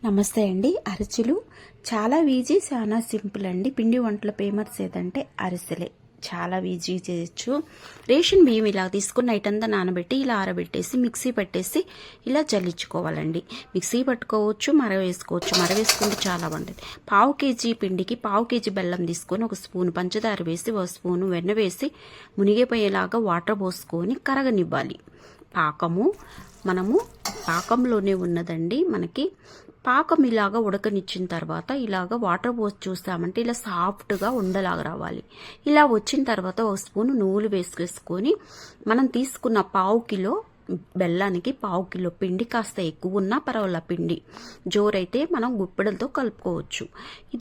నమస్తే అండి. అరిసెలు చాలా ఈజీ, చాలా సింపుల్ అండి. పిండి వంటల ఫేమస్ ఏదంటే అరిసెలే. చాలా ఈజీ చేయొచ్చు. రేషన్ బియ్యం ఇలా తీసుకుని నైట్ అంతా నానబెట్టి ఇలా ఆరబెట్టేసి మిక్సీ పట్టేసి ఇలా జల్లించుకోవాలండి. మిక్సీ పట్టుకోవచ్చు, వేసుకోవచ్చు. వేసుకుంటే చాలా బాగుంటుంది. పావు కేజీ పిండికి పావు కేజీ బెల్లం తీసుకొని ఒక స్పూన్ పంచదార వేసి ఒక స్పూను వెన్న వేసి మునిగిపోయేలాగా వాటర్ పోసుకొని కరగనివ్వాలి. మనము పాకంలోనే ఉన్నదండి. మనకి పాకం ఇలాగా ఉడకనిచ్చిన తర్వాత ఇలాగ వాటర్ పోసి చూస్తామంటే ఇలా సాఫ్ట్గా ఉండలాగా రావాలి. ఇలా వచ్చిన తర్వాత ఒక స్పూన్ నువ్వులు వేసుకొని మనం తీసుకున్న పావు కిలో బెల్లానికి పావు కిలో పిండి, కాస్త ఎక్కువ ఉన్నా పర్వాలేదు, పిండి జోరైతే మనం గుప్పెడలతో కలుపుకోవచ్చు.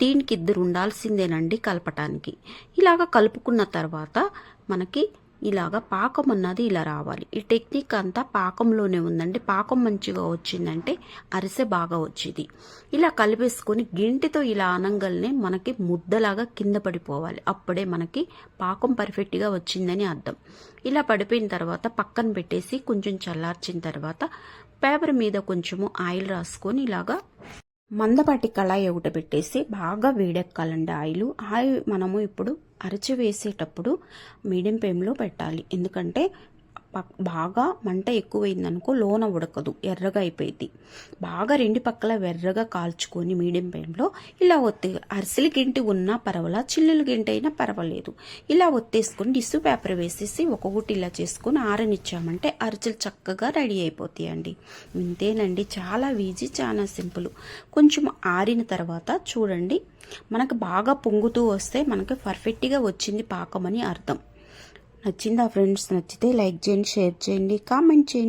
దీనికి ఇద్దరు ఉండాల్సిందేనండి కలపటానికి. ఇలాగ కలుపుకున్న తర్వాత మనకి ఇలాగా పాకం అన్నది ఇలా రావాలి. ఈ టెక్నిక్ అంతా పాకంలోనే ఉందండి. పాకం మంచిగా వచ్చిందంటే అరిసె బాగా వచ్చింది. ఇలా కలిపేసుకొని గింటితో ఇలా అనంగల్నే మనకి ముద్దలాగా కింద పడిపోవాలి. అప్పుడే మనకి పాకం పర్ఫెక్ట్గా వచ్చిందని అర్థం. ఇలా పడిపోయిన తర్వాత పక్కన పెట్టేసి కొంచెం చల్లార్చిన తర్వాత పేపర్ మీద కొంచెము ఆయిల్ రాసుకొని ఇలాగా మందపాటి కళాయి ఒకటి పెట్టేసి బాగా వేడెక్కాలండి ఆయిల్. మనము ఇప్పుడు అరచి వేసేటప్పుడు మీడియం ఫ్లేమ్లో పెట్టాలి. ఎందుకంటే బాగా మంట ఎక్కువైందనుకో లోన ఉడకదు, ఎర్రగా అయిపోయింది. బాగా రెండు పక్కల ఎర్రగా కాల్చుకొని మీడియం ఫ్లేమ్లో ఇలా అరిసెల గింటి ఉన్నా పర్వాలా, చిల్లుల గింటి అయినా పర్వాలేదు. ఇలా ఒత్తేసుకొని టిష్యూ పేపర్ వేసేసి ఒక్కొక్కటి ఇలా చేసుకొని ఆరనిచ్చామంటే అరిసెలు చక్కగా రెడీ అయిపోతాయండి. ఇంతేనండి, చాలా ఈజీ, చాలా సింపుల్. కొంచెం ఆరిన తర్వాత చూడండి, మనకు బాగా పొంగుతూ వస్తే మనకి పర్ఫెక్ట్గా వచ్చింది పాకం అని అర్థం. నచ్చిందా ఫ్రెండ్స్? నచ్చితే లైక్ చేయండి, షేర్ చేయండి, కామెంట్ చేయండి.